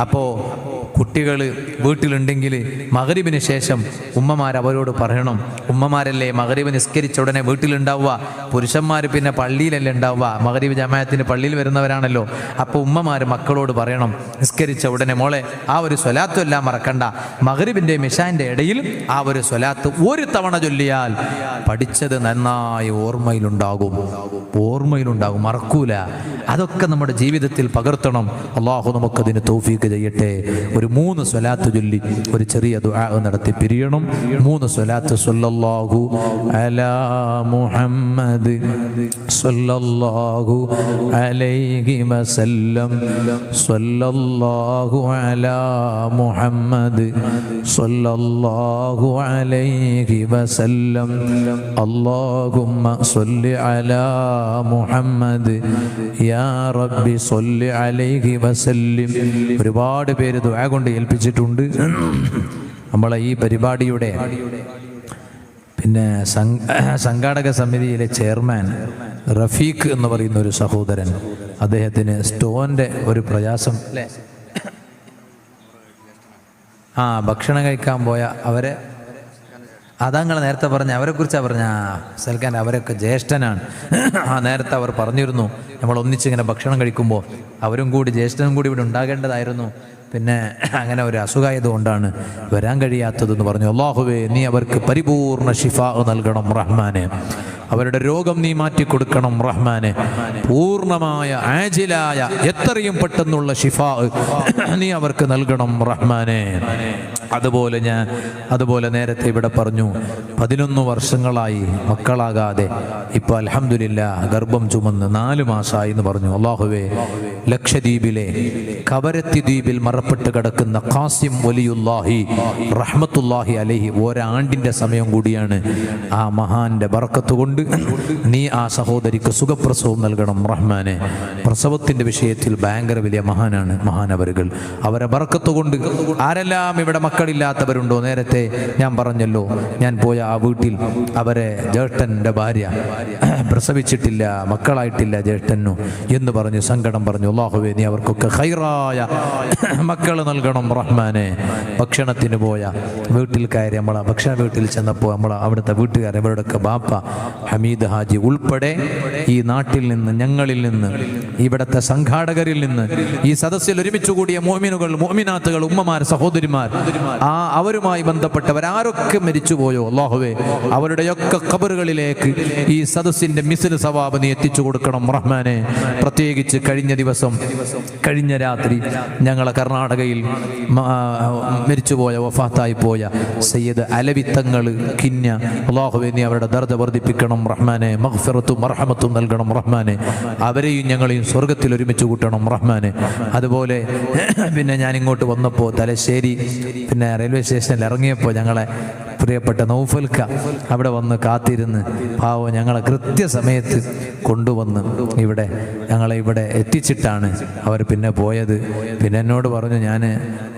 അപ്പോൾ കുട്ടികൾ വീട്ടിലുണ്ടെങ്കിൽ മഗ്രിബിന് ശേഷം ഉമ്മമാർ അവരോട് പറയണം. ഉമ്മമാരല്ലേ മഗ്രിബ് നിസ്കരിച്ച ഉടനെ വീട്ടിലുണ്ടാവുക, പുരുഷന്മാർ പിന്നെ പള്ളിയിലല്ലേ ഉണ്ടാവുക. മഗ്രിബ് ജമാഅത്തിന് പള്ളിയിൽ വരുന്നവരാണല്ലോ. അപ്പോൾ ഉമ്മമാർ മക്കളോട് പറയണം, നിസ്കരിച്ച ഉടനെ മോളെ ആ ഒരു സ്വലാത്തും എല്ലാം മറക്കണ്ട, മഗ്രിബിൻ്റെ ഇശാഇൻ്റെ ഇടയിൽ ആ ഒരു സ്വലാത്ത് ഒരു തവണ ചൊല്ലിയാൽ പഠിച്ചത് നന്നായി ഓർമ്മയിലുണ്ടാകും, മറക്കൂല. അതൊക്കെ നമ്മുടെ ജീവിതത്തിൽ പകർത്തണം. അള്ളാഹു നമുക്കതിന് തൗഫീഖ് ചെയ്യട്ടെ. ഒരു 3 സ്വലാത്ത് ചൊല്ലി ഒരു ചെറിയ ദുആ നടത്തി പിരിയണം. 3 സ്വലാത്ത്. സ്വല്ലല്ലാഹു അലാ മുഹമ്മദ് സ്വല്ലല്ലാഹു അലൈഹി വസല്ലം സ്വല്ലല്ലാഹു അലാ മുഹമ്മദ് സ്വല്ലല്ലാഹു അലൈഹി വസല്ലം അല്ലാഹുമ്മ സ്വല്ലി അലാ മുഹമ്മദ് യാ റബ്ബി സ്വല്ലി അലൈഹി വസല്ലിം. ഒരുപാട് പേര് ദുആ കൊണ്ട് ഏൽപ്പിച്ചിട്ടുണ്ട്. നമ്മളെ ഈ പരിപാടിയുടെ പിന്നെ സംഘാടക സമിതിയിലെ ചെയർമാൻ റഫീഖ് എന്ന് പറയുന്ന ഒരു സഹോദരൻ, അദ്ദേഹത്തിന് സ്റ്റോൻ്റെ ഒരു പ്രയാസം അല്ലേ, ഭക്ഷണം കഴിക്കാൻ പോയ അവരെ അതങ്ങൾ നേരത്തെ പറഞ്ഞ അവരെക്കുറിച്ചാണ് പറഞ്ഞ സൽക്കാൻ, അവരൊക്കെ ജ്യേഷ്ഠനാണ്. നേരത്തെ അവർ പറഞ്ഞിരുന്നു നമ്മൾ ഒന്നിച്ചിങ്ങനെ ഭക്ഷണം കഴിക്കുമ്പോൾ അവരും കൂടി ജ്യേഷ്ഠനും കൂടി ഇവിടെ ഉണ്ടാകേണ്ടതായിരുന്നു. പിന്നെ അങ്ങനെ ഒരു അസുഖമായതുകൊണ്ടാണ് വരാൻ കഴിയാത്തതെന്ന് പറഞ്ഞു. അല്ലാഹുവേ, നീ അവർക്ക് പരിപൂർണ ശിഫാ നൽകണം റഹ്മാനെ. അവരുടെ രോഗം നീ മാറ്റിക്കൊടുക്കണം റഹ്മാനെ. പൂർണ്ണമായ ആജിലായ എത്രയും പെട്ടെന്നുള്ള ശിഫാ നീ അവർക്ക് നൽകണം റഹ്മാനെ. അതുപോലെ നേരത്തെ ഇവിടെ പറഞ്ഞു 11 വർഷങ്ങളായി മക്കളാകാതെ ഇപ്പോൾ അൽഹംദുലില്ലാഹ് ഗർഭം ചുമന്ന് 4 മാസമായി എന്ന് പറഞ്ഞു. അല്ലാഹുവേ, ലക്ഷദ്വീപിലെ കവരത്തി ദ്വീപിൽ മറപ്പെട്ട് കിടക്കുന്ന ഖാസിം വലിയുല്ലാഹി റഹ്മത്തുല്ലാഹി അലൈഹി ഒരാണ്ടിൻ്റെ സമയം കൂടിയാണ്. ആ മഹാന്റെ ബർക്കത്ത് കൊണ്ട് നീ ആ സഹോദരിക്ക് സുഖപ്രസവം നൽകണം റഹ്മാനെ. പ്രസവത്തിൻ്റെ വിഷയത്തിൽ ഭയങ്കര വലിയ മഹാനവരുകൾ. അവരെ ബർക്കത്ത് കൊണ്ട് ആരെല്ലാം ഇവിടെ മക്കളില്ലാത്തവരുണ്ടോ, നേരത്തെ ഞാൻ പറഞ്ഞല്ലോ, ഞാൻ പോയ ആ വീട്ടിൽ അവരെ ജ്യേഷ്ഠൻ്റെ ഭാര്യ പ്രസവിച്ചിട്ടില്ല, മക്കളായിട്ടില്ല ജ്യേഷ്ഠനു എന്ന് പറഞ്ഞ് സങ്കടം പറഞ്ഞു. അല്ലാഹുവേ, നീ അവർക്കൊക്കെ ഖൈറായ മക്കൾ നൽകണം റഹ്മാനെ. ഭക്ഷണത്തിന് പോയ വീട്ടിൽ കയറി നമ്മളെ ഭക്ഷണ വീട്ടിൽ ചെന്നപ്പോൾ അവിടുത്തെ വീട്ടുകാർ ഇവരുടെയൊക്കെ ബാപ്പ ഹമീദ് ഹാജി ഉൾപ്പെടെ ഈ നാട്ടിൽ നിന്ന്, ഞങ്ങളിൽ നിന്ന്, ഇവിടുത്തെ സംഘാടകരിൽ നിന്ന്, ഈ സദസ്സിൽ ഒരുമിച്ച് കൂടിയ മോമിനുകൾ, മോമിനാത്തുകൾ, ഉമ്മമാർ, സഹോദരിമാർ, അവരുമായി ബന്ധപ്പെട്ടവരാരൊക്കെ മരിച്ചുപോയോ അല്ലാഹുവേ, അവരുടെയൊക്കെ ഖബറുകളിലേക്ക് ഈ സദസ്സിന്റെ മിസ്ൽ സവാബ് നീ എത്തിച്ചു കൊടുക്കണം റഹ്മാനെ. പ്രത്യേകിച്ച് കഴിഞ്ഞ രാത്രി ഞങ്ങളെ കർണാടകയിൽ മരിച്ചുപോയ വഫാത്തായി പോയ സയ്യിദ് അലവിത്തങ്ങൾ കിന്യ, അല്ലാഹുവേ, നീ അവരുടെ ദർജ വർദ്ധിപ്പിക്കണം റഹ്മാനെ. മഗ്ഫിറത്തും മർഹമത്തും നൽകണം റഹ്മാനെ. അവരെയും ഞങ്ങളെയും സ്വർഗത്തിൽ ഒരുമിച്ച് കൂട്ടണം റഹ്മാനെ. അതുപോലെ പിന്നെ ഞാൻ ഇങ്ങോട്ട് വന്നപ്പോൾ തലശ്ശേരി പിന്നെ റെയിൽവേ സ്റ്റേഷനിൽ ഇറങ്ങിയപ്പോൾ ഞങ്ങളെ പ്രിയപ്പെട്ട നൗഫൽക്ക അവിടെ വന്ന് കാത്തിരുന്ന് പാവം ഞങ്ങളെ കൃത്യസമയത്ത് കൊണ്ടുവന്ന് ഞങ്ങളെ ഇവിടെ എത്തിച്ചിട്ടാണ് അവർ പിന്നെ പോയത്. പിന്നെ എന്നോട് പറഞ്ഞു, ഞാൻ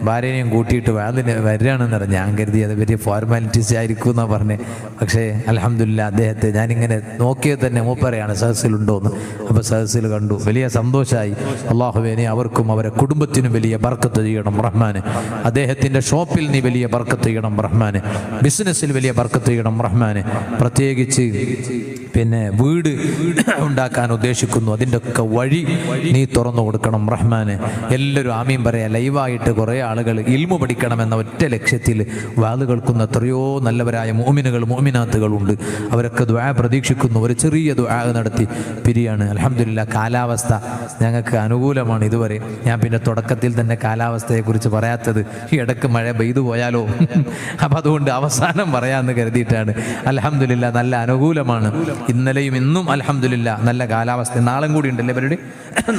ഭാര്യനെയും കൂട്ടിയിട്ട് വാതിന് വരികയാണെന്ന് പറഞ്ഞു. ഞാൻ കരുതി അത് വലിയ ഫോർമാലിറ്റീസ് ആയിരിക്കും എന്നാണ് പറഞ്ഞത്. പക്ഷേ അൽഹംദുലില്ലാ അദ്ദേഹത്തെ ഞാനിങ്ങനെ നോക്കിയത് തന്നെ മൂപ്പരെയാണ് സദസ്സിലുണ്ടോയെന്ന്. അപ്പോൾ സദസ്സിൽ കണ്ടു, വലിയ സന്തോഷമായി. അള്ളാഹുവിനെ അവർക്കും അവരെ കുടുംബത്തിനും വലിയ ബർക്കത്ത് ചെയ്യണം റഹ്മാനെ. അദ്ദേഹത്തിൻ്റെ ഷോപ്പിൽ നീ വലിയ ബർക്കത്ത് ചെയ്യണം റഹ്മാനെ. ബിസിനസ്സിൽ വലിയ ബർക്കത്ത് ചെയ്യണം റഹ്മാനെ. പ്രത്യേകിച്ച് പിന്നെ വീട് ഉണ്ടാക്കാൻ ഉദ്ദേശിക്കുന്നു, അതിൻ്റെ ഒക്കെ വഴി നീ തുറന്നു കൊടുക്കണം റഹ്മാനെ. എല്ലാവരും ആമീൻ പറയാ. ലൈവായിട്ട് കുറേ ആളുകൾ ഇൽമു പഠിക്കണമെന്ന ഒറ്റ ലക്ഷ്യത്തിൽ വാത് കേൾക്കുന്ന എത്രയോ നല്ലവരായ മുഅ്മിനുകൾ മുഅ്മിനാത്തുകളുണ്ട്. അവരൊക്കെ ദുആ പ്രതീക്ഷിക്കുന്നു. ഒരു ചെറിയ ദുആ നടത്തി പിരിയാണ്. അൽഹംദുലില്ലാ കാലാവസ്ഥ ഞങ്ങൾക്ക് അനുകൂലമാണ് ഇതുവരെ. ഞാൻ പിന്നെ തുടക്കത്തിൽ തന്നെ കാലാവസ്ഥയെക്കുറിച്ച് പറയാത്തത് ഈ ഇടയ്ക്ക് മഴ പെയ്തു പോയാലോ അപ്പം അതുകൊണ്ട് അവസാനം പറയാമെന്ന് കരുതിയിട്ടാണ്. അൽഹംദുലില്ലാ നല്ല അനുകൂലമാണ്. ഇന്നലെയും ഇന്നും അൽഹംദുലില്ലാ നല്ല കാലാവസ്ഥ. നാളെയും കൂടി ഉണ്ടല്ലേ പരിപാടി?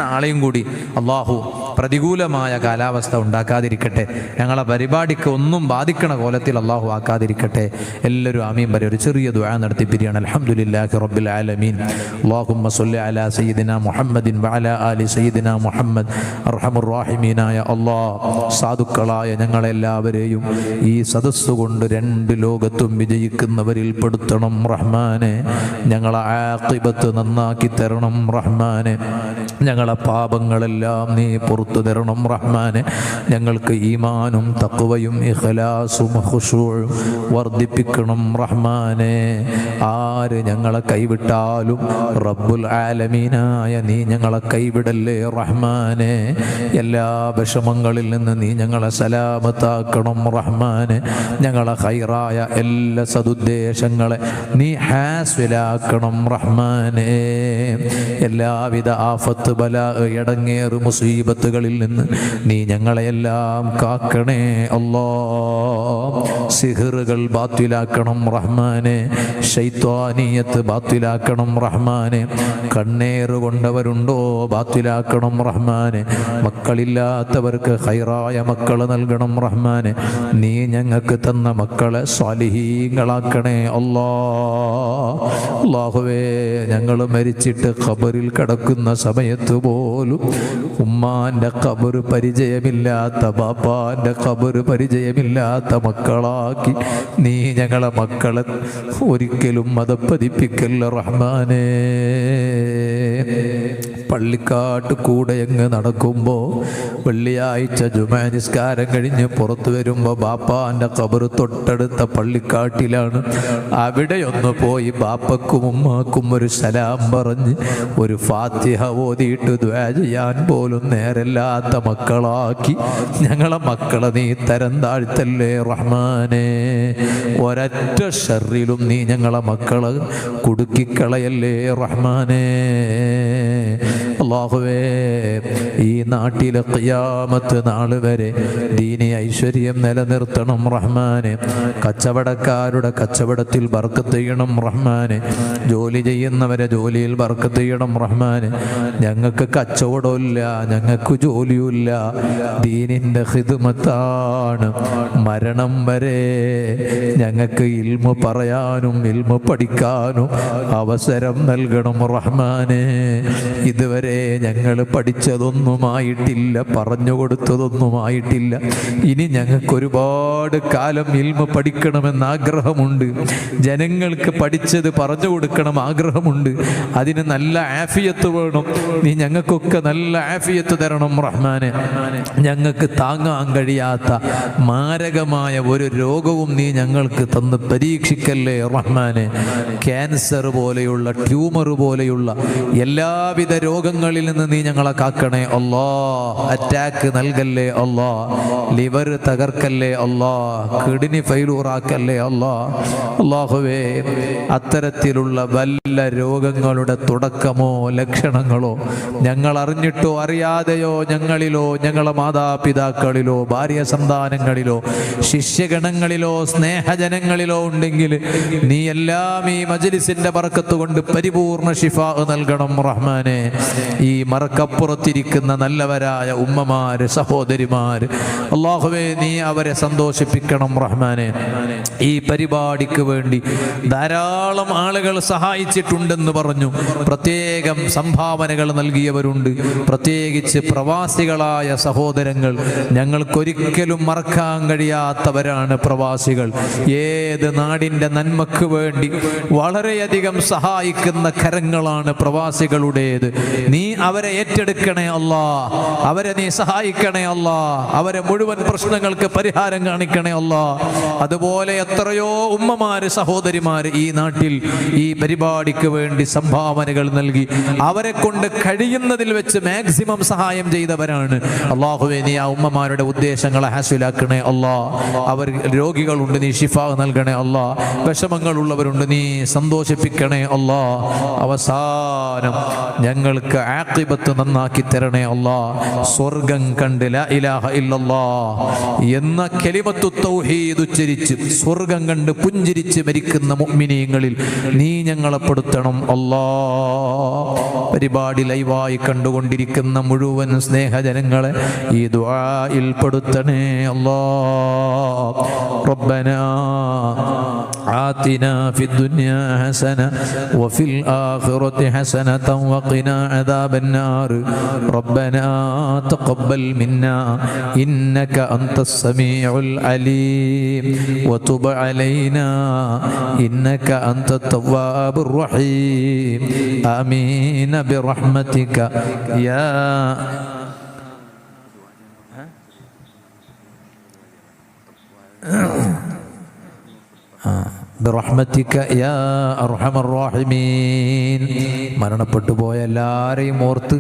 നാളെയും കൂടി അള്ളാഹു പ്രതികൂലമായ കാലാവസ്ഥ ഉണ്ടാക്കാതിരിക്കട്ടെ. ഞങ്ങളെ പരിപാടിക്ക് ഒന്നും ബാധിക്കണ കോലത്തിൽ അള്ളാഹു ആക്കാതിരിക്കട്ടെ. എല്ലാവരും ആമീൻ പറയും. ഒരു ചെറിയ ദുആ നടത്തി പിരിയാണ്. അൽഹംദുലില്ലാഹി റബ്ബിൽ ആലമീൻ. അല്ലാഹുമ്മ സ്വല്ലി അലാ സയ്യിദിനാ മുഹമ്മദിൻ വഅലാ ആലി സയ്യിദിനാ മുഹമ്മദ്. അർഹമുർ റഹീമീനായ അല്ലാഹ്, സാധുക്കളായ ഞങ്ങളെല്ലാവരെയും ഈ സദസ്സ് കൊണ്ട് രണ്ട് ലോകത്തും വിജയിക്കുന്നവരിൽ പെടുത്തണം റഹ്മാനെ. ഞങ്ങളെ ആഖിബത്ത് നന്നാക്കി തരണം റഹ്മാനെ. ഞങ്ങളെ പാപങ്ങളെല്ലാം നീ പുറത്തു തരണം റഹ്മാനെ. ഞങ്ങൾക്ക് ഈമാനും തഖ്വയും ഇഖ്ലാസും ഖുശൂഉം വർദ്ധിപ്പിക്കണം റഹ്മാനെ. ആര് ഞങ്ങളെ കൈവിട്ടാലും റബ്ബുൽ ആലമീനായ നീ ഞങ്ങളെ കൈവിടല്ലേ റഹ്മാനെ. എല്ലാ വിഷമങ്ങളിൽ നിന്ന് നീ ഞങ്ങളെ സലാമത്താക്കണം റഹ്മാനെ. ഞങ്ങളെ ഖൈറായ എല്ലാ സദുദ്ദേശങ്ങളെ നീ ഹാസ്വിലാക്കണം റഹ്മാനെ. എല്ലാവിധ ആഫത്ത് ബലാ ഇടങ്ങേറ് മുസീബത്തുകളിൽ നിന്ന് നീ ഞങ്ങളെയെല്ലാം കാക്കണേ അല്ലാഹ്. സിഹ്റുകൾ ബാത്തിലാക്കണം റഹ്മാനെ. ശൈത്വാനിയത്ത് ബാത്തിലാക്കണം റഹ്മാനെ. കണ്ണേറ് കൊണ്ടവരുണ്ടോ ബാത്തിലാക്കണം റഹ്മാനെ. മക്കളില്ലാത്തവർക്ക് ഖൈറായ മക്കളെ നൽകണം റഹ്മാനെ. നീ ഞങ്ങൾക്ക് തന്ന മക്കളെ സ്വാലിഹീങ്ങളാക്കണേ അല്ലാഹ്. അല്ലാഹുവേ, ഞങ്ങൾ മരിച്ചിട്ട് ഖബറിൽ കിടക്കുന്ന സമയത്ത് പോലും ഉമ്മാന്റെ ഖബർ പരിചയമില്ലാത്ത, ബാപ്പാന്റെ ഖബർ പരിചയമില്ലാത്ത മക്കളാക്കി നീ ഞങ്ങളെ മക്കളെ ഒരിക്കലും മതപ്പതിപ്പിക്കല്ല റഹ്മാനേ. പള്ളിക്കാട്ട് കൂടെ അങ്ങ് നടക്കുമ്പോൾ വെള്ളിയാഴ്ച ജുമാ നിസ്കാരം കഴിഞ്ഞ് പുറത്തു വരുമ്പോൾ ബാപ്പാന്റെ ഖബർ തൊട്ടടുത്ത പള്ളിക്കാട്ടിലാണ്. അവിടെയൊന്ന് പോയി ബാപ്പക്കും ഉമ്മാക്കും ഒരു സലാം പറഞ്ഞ് ഒരു ഫാത്തിഹ ഓതിയിട്ട് ദുആ ചെയ്യാൻ പോലും നേരല്ലാത്ത മക്കളാക്കി ഞങ്ങളെ മക്കളെ നീ തരം താഴ്ത്തല്ലേ റഹ്മാനെ. ഒരൊറ്റ ഷർറിലും നീ ഞങ്ങളെ മക്കളെ കുടുക്കിക്കളയല്ലേ റഹ്മാനെ. അല്ലാഹുവേ, ഈ നാട്ടിലെ ഖിയാമത്ത് നാൾ വരെ ദീനി ഐശ്വര്യം നിലനിർത്തണം റഹ്മാനെ. കച്ചവടക്കാരുടെ കച്ചവടത്തിൽ ബർക്കത്ത് ചെയ്യണം റഹ്മാനെ. ജോലി ചെയ്യുന്നവരെ ജോലിയിൽ ബർക്കത്ത് ചെയ്യണം റഹ്മാനെ. ഞങ്ങൾക്ക് കച്ചവടമില്ല, ഞങ്ങൾക്ക് ജോലിയുമില്ല, ദീനിൻ്റെ ഖിദ്മത്താണ്. മരണം വരെ ഞങ്ങൾക്ക് ഇൽമു പറയാനും ഇൽമു പഠിക്കാനും അവസരം നൽകണം റഹ്മാനെ. ഇതുവരെ ഞങ്ങൾ പഠിച്ചതൊന്നുമായിട്ടില്ല, പറഞ്ഞു കൊടുത്തതൊന്നുമായിട്ടില്ല. ഇനി ഞങ്ങൾക്ക് ഒരുപാട് കാലം ഇൽമു പഠിക്കണമെന്ന് ആഗ്രഹമുണ്ട്. ജനങ്ങൾക്ക് പഠിച്ചത് പറഞ്ഞു കൊടുക്കണം ആഗ്രഹമുണ്ട്. അതിന് നല്ല ആഫിയത്ത് വേണം. നീ ഞങ്ങൾക്കൊക്കെ നല്ല ആഫിയത്ത് തരണം റഹ്മാനെ. ഞങ്ങൾക്ക് താങ്ങാൻ കഴിയാത്ത മാരകമായ ഒരു രോഗവും നീ ഞങ്ങൾക്ക് തന്ന് പരീക്ഷിക്കല്ലേ റഹ്മാനെ. ക്യാൻസർ പോലെയുള്ള, ട്യൂമർ പോലെയുള്ള എല്ലാവിധ രോഗങ്ങളിൽ നിന്ന് നീ ഞങ്ങളെ കാക്കണേ അല്ലാ. അറ്റാക്ക് നൽകല്ലേ അല്ലാ. ലിവർ തകർക്കല്ലേ അല്ലാ. കിഡ്നി ഫെയിലൂറാക്കല്ലേ അല്ലാ. അല്ലാഹുവേ, അത്തരത്തിലുള്ള വല്ല രോഗങ്ങളുടെ തുടക്കമോ ലക്ഷണങ്ങളോ ഞങ്ങൾ അറിഞ്ഞിട്ടോ അറിയാതെയോ ഞങ്ങളിലോ ഞങ്ങളെ മാതാപിതാക്കളിലോ ഭാര്യ സന്താനങ്ങളിലോ ശിഷ്യഗണങ്ങളിലോ സ്നേഹജനങ്ങളിലോ ഉണ്ടെങ്കിൽ നീ എല്ലാം ഈ മജ്ലിസിന്റെ ബർക്കത്ത് കൊണ്ട് പരിപൂർണ ശിഫാ നൽകണം റഹ്മാനെ. ഈ മറക്കപ്പുറത്തിരിക്കുന്ന നല്ലവരായ ഉമ്മമാര്, സഹോദരിമാര്, അല്ലാഹുവേ നീ അവരെ സന്തോഷിപ്പിക്കണം റഹ്മാനെ. ഈ പരിപാടിക്ക് വേണ്ടി ധാരാളം ആളുകൾ സഹായിച്ചിട്ടുണ്ടെന്ന് പറഞ്ഞു. പ്രത്യേകം സംഭാവനകൾ നൽകിയവരുണ്ട്. പ്രത്യേകിച്ച് പ്രവാസികളായ സഹോദരങ്ങൾ, ഞങ്ങൾക്കൊരിക്കലും മറക്കാൻ കഴിയാത്തവരാണ് പ്രവാസികൾ. ഏത് നാടിൻ്റെ നന്മക്ക് വേണ്ടി വളരെയധികം സഹായിക്കുന്ന കരങ്ങളാണ് പ്രവാസികളുടേത്. നീ അവരെ ഏറ്റെടുക്കണേ അല്ലാ, അവരെ നീ സഹായിക്കണേ അല്ലാ, അവരെ മുഴുവൻ പ്രശ്നങ്ങൾക്ക് പരിഹാരം കാണിക്കണേ അല്ലാ. അതുപോലെ എത്രയോ ഉമ്മമാര്, സഹോദരിമാര് ഈ നാട്ടിൽ ഈ പരിപാടിക്ക് വേണ്ടി സംഭാവനകൾ നൽകി അവരെ കൊണ്ട് കഴിയുന്നതിൽ വെച്ച് മാക്സിമം സഹായം ചെയ്തവരാണ്. അല്ലാഹുവേ നീ ആ ഉമ്മമാരുടെ ഉദ്ദേശങ്ങളെ ഹാസിലാക്കണേ അല്ലാ. അവർ രോഗികളുണ്ട്, നീ ശിഫ നൽകണേ അല്ലാ. വിഷമങ്ങളുള്ളവരുണ്ട്, നീ സന്തോഷിപ്പിക്കണേ അല്ലാ. അവസാനം ഞങ്ങൾക്ക് ആഖിബത്ത് നന്നാക്കി തരണേ അല്ലാ. സ്വർഗം കണ്ട് ലാ ഇലാഹ ഇല്ലല്ലാഹ് എന്ന കലിമത്തു തൗഹീദ് ഉച്ചരിച്ച് സ്വർഗം കണ്ട് പുഞ്ചിരിച്ച് മരിക്കുന്ന മുഅ്മിനീങ്ങളിൽ നീ ഞങ്ങളെ പെടുത്തണം അല്ലാ. പരിപാടി ലൈവായി കണ്ടുകൊണ്ടിരിക്കുന്ന മുഴുവൻ സ്നേഹജനങ്ങളെ ഈ ദുആയിൽ പെടുത്തണേ അല്ലാ. റബ്ബനാ ആതിനാ ഫിദ്ദുനിയാ ഹസന വഫിൽ ആഖിറതി ഹസനതൻ വഖിനാ അദാബന്നാർ. റബ്ബനാ തഖബ്ബൽ മിന്നാ ഇന്നക അൻതസ് സമീഉൽ അലീം വതുബ് അലൈനാ ഇന്നക അൻതത് തവ്വാബുർ റഹീം. ആമീൻ ബിറഹ്മതിക യാ ബിറഹ്മതിക യാ അർഹമർ റഹീമീൻ. മരണപ്പെട്ടു പോയ എല്ലാവരെയും ഓർത്ത്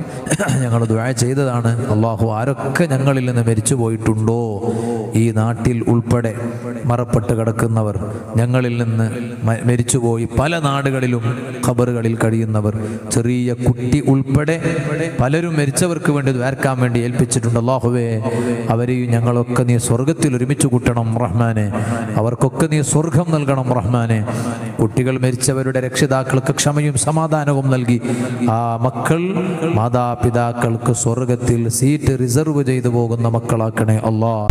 ഞങ്ങൾ ദുആ ചെയ്തതാണ്. അല്ലാഹു ആരൊക്കെ ഞങ്ങളിൽ നിന്ന് മരിച്ചു പോയിട്ടുണ്ടോ ഈ നാട്ടിൽ ഉൾപ്പെടെ മറപ്പെട്ട് കിടക്കുന്നവർ, ഞങ്ങളിൽ നിന്ന് മരിച്ചുപോയി പല നാടുകളിലും ഖബറുകളിൽ കഴിയുന്നവർ, ചെറിയ കുട്ടി ഉൾപ്പെടെ പലരും മരിച്ചവർക്ക് വേണ്ടി ദ്വാരക്കാൻ വേണ്ടി ഏൽപ്പിച്ചിട്ടുണ്ട്. അല്ലാഹുവേ അവരെയും ഞങ്ങളൊക്കെ നീ സ്വർഗത്തിൽ ഒരുമിച്ച് കൂട്ടണം റഹ്മാനെ. അവർക്കൊക്കെ നീ സ്വർഗം നൽകണം റഹ്മാനെ. കുട്ടികൾ മരിച്ചവരുടെ രക്ഷിതാക്കൾക്ക് ക്ഷമയും സമാധാനവും നൽകി ആ മക്കൾ മാതാപിതാക്കൾക്ക് സ്വർഗത്തിൽ സീറ്റ് റിസർവ് ചെയ്തു പോകുന്ന മക്കളാക്കണേ അല്ലാഹ്.